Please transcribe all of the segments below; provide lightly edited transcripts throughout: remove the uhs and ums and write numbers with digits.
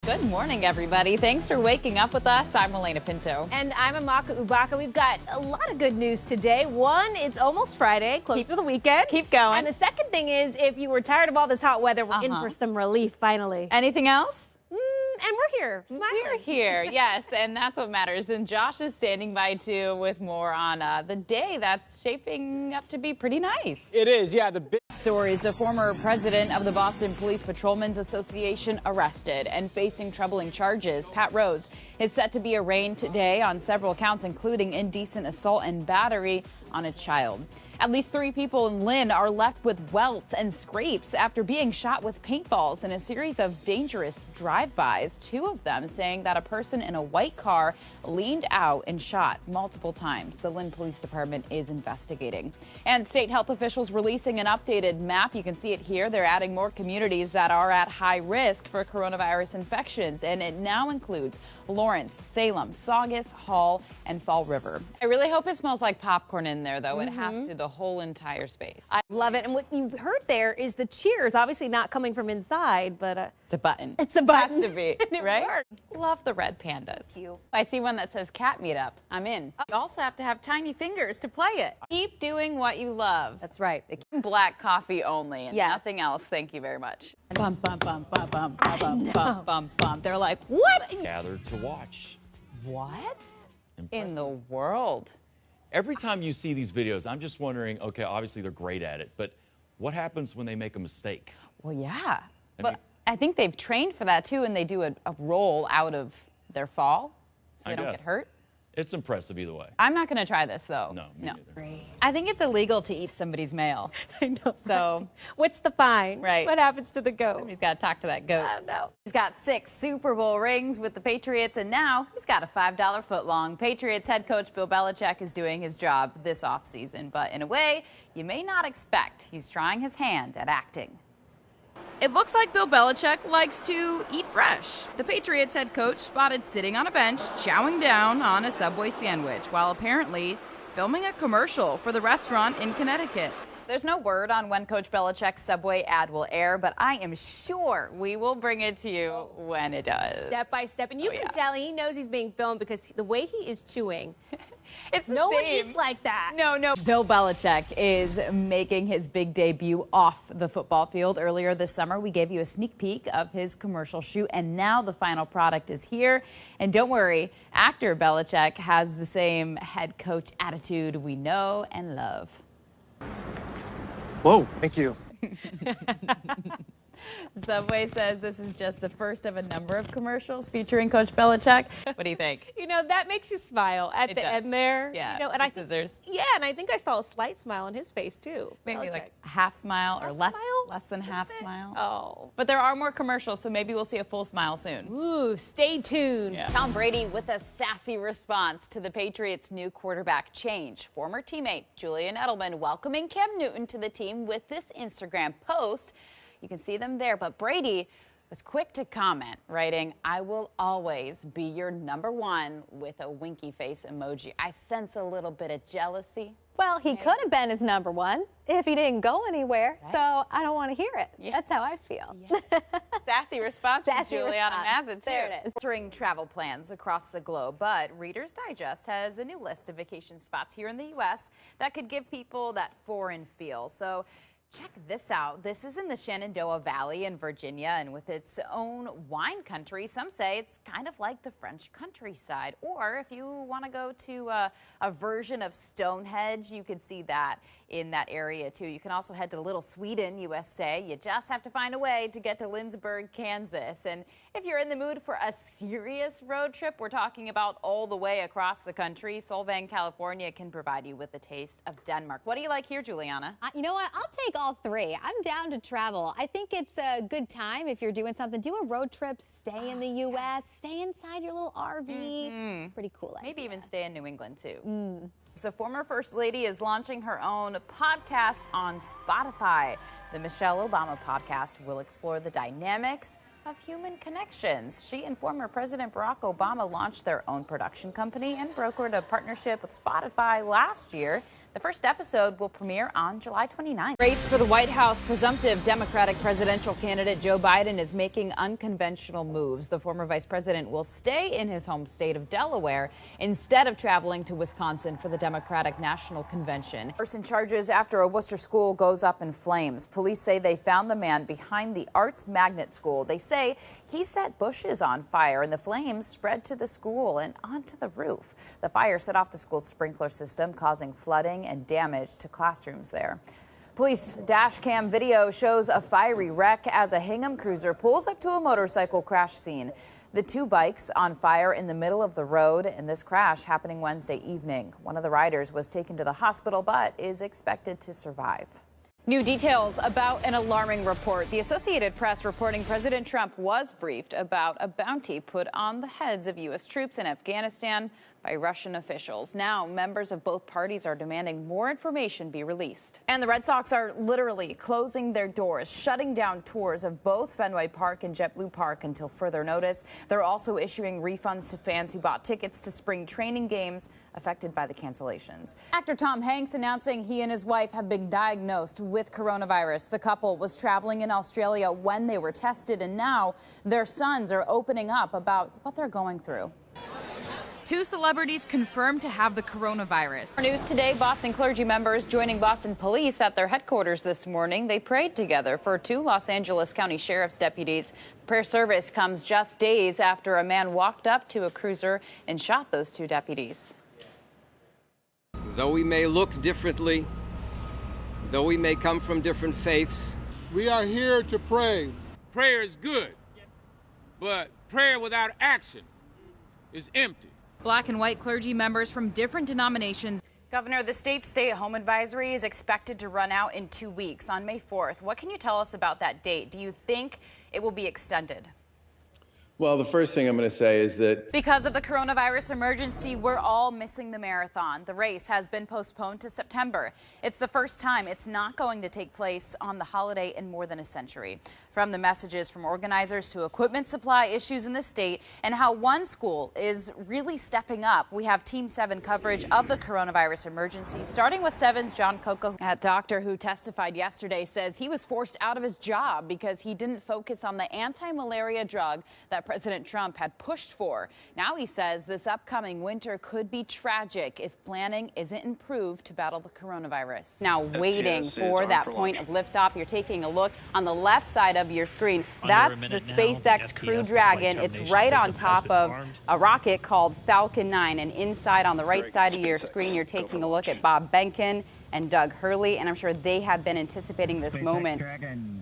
Good morning, everybody. Thanks for waking up with us. I'm Elena Pinto. And I'm Amaka Ubaka. We've got a lot of good news today. One, it's almost Friday, close to the weekend. Keep going. And the second thing is, if you were tired of all this hot weather, we're in for some relief, finally. Anything else? And we're here, smiling. We're here, yes, and that's what matters. And Josh is standing by, too, with more on the day that's shaping up to be pretty nice. It is, yeah. The big Stories: the former president of the Boston Police Patrolmen's Association arrested and facing troubling charges. Pat Rose is set to be arraigned today on several counts, including indecent assault and battery on a child. At least 3 people in Lynn are left with welts and scrapes after being shot with paintballs in a series of dangerous drive-bys. 2 of them saying that a person in a white car leaned out and shot multiple times. The Lynn Police Department is investigating. And state health officials releasing an updated map. You can see it here. They're adding more communities that are at high risk for coronavirus infections, and it now includes Lawrence, Salem, Saugus, Hall, and Fall River. I really hope it smells like popcorn in there, though. It has to, the whole entire space. I love it. And what you heard there is the cheers, obviously not coming from inside, but It's a button. It's a button. Has to be, It right? worked. Love the red pandas. I see one that says cat meetup. I'm in. You also have to have tiny fingers to play it. Keep doing what you love. That's right. Black coffee only and Yes. nothing else. Thank you very much. Bum, bum, bum, bum, bum, bum, bum, bum, bum, bum. They're like, what? Gathered to watch. What Impressive. in the world? Every time you see these videos, I'm just wondering, okay, obviously they're great at it, but what happens when they make a mistake? Well, yeah. I But mean- I think they've trained for that, too, and they do a roll out of their fall so I they don't get guess. hurt. It's impressive either way. I'm not going to try this, though. No, me neither. I think it's illegal to eat somebody's mail. I know. So What's the fine? Right. What happens to the goat? somebody's got to talk to that goat. I don't know. He's got 6 Super Bowl rings with the Patriots, and now he's got a $5 footlong. Patriots head coach Bill Belichick is doing his job this offseason, but in a way you may not expect. He's trying his hand at acting. It looks like Bill Belichick likes to eat fresh. The Patriots head coach spotted sitting on a bench, chowing down on a Subway sandwich, while apparently filming a commercial for the restaurant in Connecticut. There's no word on when Coach Belichick's Subway ad will air, but I am sure we will bring it to you when it does. Step by step. And you can tell he knows he's being filmed because the way he is chewing. It's the No one same. eats like that. No. Bill Belichick is making his big debut off the football field. Earlier this summer, we gave you a sneak peek of his commercial shoot, and now the final product is here. And don't worry, actor Belichick has the same head coach attitude we know and love. Whoa. Thank you. Subway says this is just the first of a number of commercials featuring Coach Belichick. What do you think? You know, that makes you smile at It the does. end there. Yeah, You know, and the I think, scissors. yeah, and I think I saw a slight smile on his face too. Maybe Belichick. like a half smile or Half less, smile? less than half smile. Oh. But there are more commercials, so maybe we'll see a full smile soon. Ooh, stay tuned. Yeah. Tom Brady with a sassy response to the Patriots' new quarterback change. Former teammate Julian Edelman welcoming Cam Newton to the team with this Instagram post. You can see them there, but Brady was quick to comment, writing, "I will always be your number 1" with a winky face emoji. I sense a little bit of jealousy. Well, he could have been his number 1 if he didn't go anywhere. Right. So I don't want to hear it. Yeah. That's how I feel. Sassy response from Sassy Juliana response. Mazza, too. There it is. Altering travel plans across the globe, but Reader's Digest has a new list of vacation spots here in the U.S. that could give people that foreign feel. So check this out. This is in the Shenandoah Valley in Virginia, and with its own wine country, some say it's kind of like the French countryside. Or if you want to go to a version of Stonehenge, you can see that in that area too. You can also head to Little Sweden, USA. You just have to find a way to get to Lindsborg, Kansas. And if you're in the mood for a serious road trip, we're talking about all the way across the country. Solvang, California can provide you with a taste of Denmark. What do you like here, Juliana? You know what? I'll take all 3. I'm down to travel. I think it's a good time if you're doing something. Do a road trip, stay in the U.S., stay inside your little RV. Pretty cool. Maybe even stay in New England, too. So former First Lady is launching her own podcast on Spotify. The Michelle Obama podcast will explore the dynamics of human connections. She and former President Barack Obama launched their own production company and brokered a partnership with Spotify last year. The first episode will premiere on July 29th. Race for the White House. Presumptive Democratic presidential candidate Joe Biden is making unconventional moves. The former vice president will stay in his home state of Delaware instead of traveling to Wisconsin for the Democratic National Convention. Person charges after a Worcester school goes up in flames. Police say they found the man behind the Arts Magnet School. They say he set bushes on fire and the flames spread to the school and onto the roof. The fire set off the school's sprinkler system, causing flooding and damage to classrooms there. Police dash cam video shows a fiery wreck as a Hingham cruiser pulls up to a motorcycle crash scene. The two bikes on fire in the middle of the road, and this crash happening Wednesday evening. One of the riders was taken to the hospital but is expected to survive. New details about an alarming report. The Associated Press reporting President Trump was briefed about a bounty put on the heads of U.S. troops in Afghanistan by Russian officials. Now, members of both parties are demanding more information be released. And the Red Sox are literally closing their doors, shutting down tours of both Fenway Park and JetBlue Park until further notice. They're also issuing refunds to fans who bought tickets to spring training games affected by the cancellations. Actor Tom Hanks announcing he and his wife have been diagnosed with coronavirus. The couple was traveling in Australia when they were tested, and now their sons are opening up about what they're going through. Two celebrities confirmed to have the coronavirus. For news today, Boston clergy members joining Boston police at their headquarters this morning. They prayed together for two Los Angeles County Sheriff's deputies. The prayer service comes just days after a man walked up to a cruiser and shot those two deputies. Though we may look differently, though we may come from different faiths, we are here to pray. Prayer is good, but prayer without action is empty. Black and white clergy members from different denominations. Governor, the state's stay-at-home advisory is expected to run out in 2 weeks on May 4th. What can you tell us about that date? Do you think it will be extended? Well, the first thing I'm going to say is that because of the coronavirus emergency, we're all missing the marathon. The race has been postponed to September. It's the first time it's not going to take place on the holiday in more than a century. From the messages from organizers to equipment supply issues in the state and how one school is really stepping up, we have Team 7 coverage of the coronavirus emergency, starting with 7's John Coco. A doctor who testified yesterday says he was forced out of his job because he didn't focus on the anti-malaria drug that President Trump had pushed for. Now he says this upcoming winter could be tragic if planning isn't improved to battle the coronavirus. Now waiting for that point of liftoff, you're taking a look on the left side of your screen. That's the SpaceX Crew Dragon. It's right on top of a rocket called Falcon 9. And inside on the right side of your screen, you're taking a look at Bob Behnken and Doug Hurley, and I'm sure they have been anticipating this moment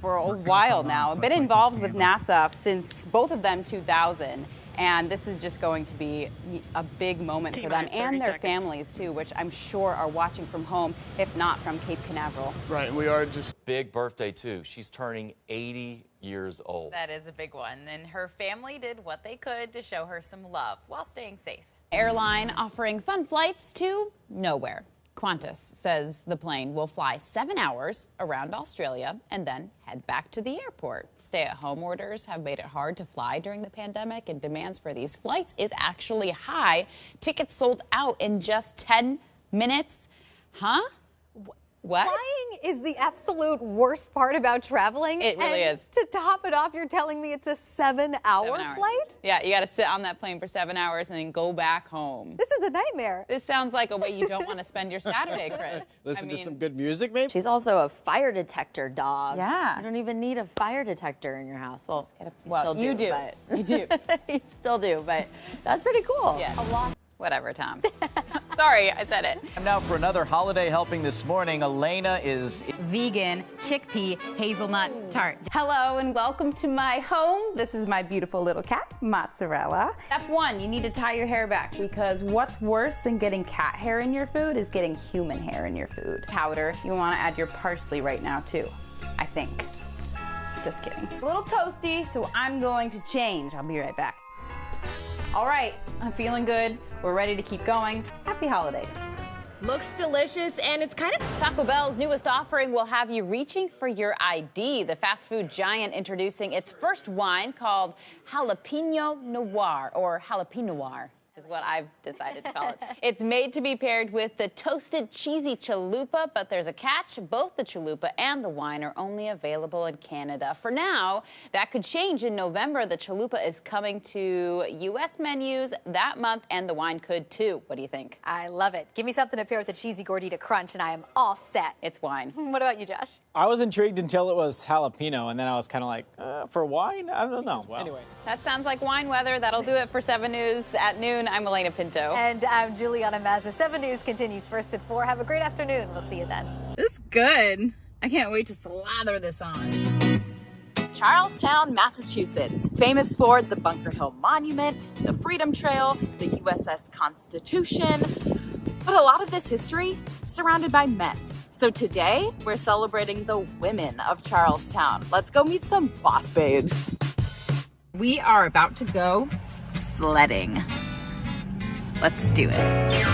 for a while now. Been involved with NASA since both of them 2000, and this is just going to be a big moment for them and their families too, which I'm sure are watching from home, if not from Cape Canaveral. Right, we are just... Big birthday, too. She's turning 80 years old. That is a big one, and her family did what they could to show her some love while staying safe. Airline offering fun flights to nowhere. Qantas says the plane will fly 7 hours around Australia and then head back to the airport. Stay-at-home orders have made it hard to fly during the pandemic, and demands for these flights is actually high. Tickets sold out in just 10 minutes. Huh? What? Flying is the absolute worst part about traveling. It really is. To top it off, you're telling me it's a 7-hour flight? Yeah, you got to sit on that plane for 7 hours and then go back home. This is a nightmare. This sounds like a way you don't want to spend your Saturday, Chris. Listen to some good music, maybe? She's also a fire detector dog. Yeah. You don't even need a fire detector in your house. Well, You do. You still do, but that's pretty cool. Yeah. Whatever, Tom. Sorry, I said it. Now for another holiday helping this morning, Elena is Vegan chickpea hazelnut tart. Hello and welcome to my home. This is my beautiful little cat, Mozzarella. Step 1, you need to tie your hair back, because what's worse than getting cat hair in your food is getting human hair in your food. Powder, you want to add your parsley right now too, I think. Just kidding. A little toasty, so I'm going to change. I'll be right back. All right, I'm feeling good. We're ready to keep going. Happy holidays. Looks delicious, and it's kind of... Taco Bell's newest offering will have you reaching for your ID. The fast food giant introducing its first wine called Jalapeno Noir, or Jalapeno Noir. is what I've decided to call it. It's made to be paired with the toasted cheesy chalupa, but there's a catch. Both the chalupa and the wine are only available in Canada. For now, that could change in November. The chalupa is coming to U.S. menus that month, and the wine could too. What do you think? I love it. Give me something to pair with the cheesy gordita crunch, and I am all set. It's wine. What about you, Josh? I was intrigued until it was jalapeno, and then I was kind of like, for wine? I don't know. Well. Anyway. That sounds like wine weather. That'll do it for 7 News at noon. I'm Elena Pinto. And I'm Juliana Mazza. 7 News continues first at 4. Have a great afternoon. We'll see you then. This is good. I can't wait to slather this on. Charlestown, Massachusetts, famous for the Bunker Hill Monument, the Freedom Trail, the USS Constitution, but a lot of this history is surrounded by men. So today, we're celebrating the women of Charlestown. Let's go meet some boss babes. We are about to go sledding. Let's do it.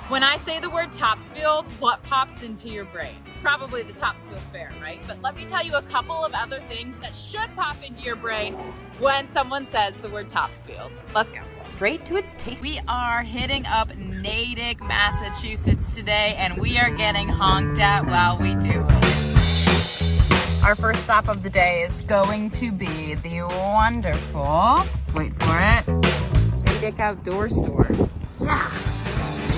When I say the word Topsfield, what pops into your brain? It's probably the Topsfield Fair, right? But let me tell you a couple of other things that should pop into your brain when someone says the word Topsfield. Let's go. Straight to a taste. We are hitting up Natick, Massachusetts today, and we are getting honked at while we do it. Our first stop of the day is going to be the wonderful, wait for it, Natick Outdoor Store. Yeah.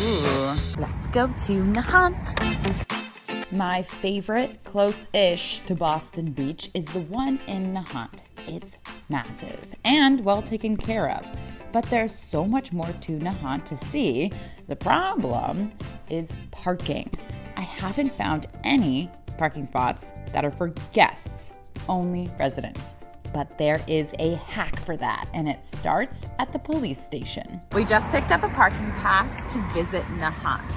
Ooh. Let's go to Nahant. My favorite close-ish to Boston Beach is the one in Nahant. It's massive and well taken care of. But there's so much more to Nahant to see. The problem is parking. I haven't found any parking spots that are for guests, only residents. But there is a hack for that, and it starts at the police station. We just picked up a parking pass to visit Nahant.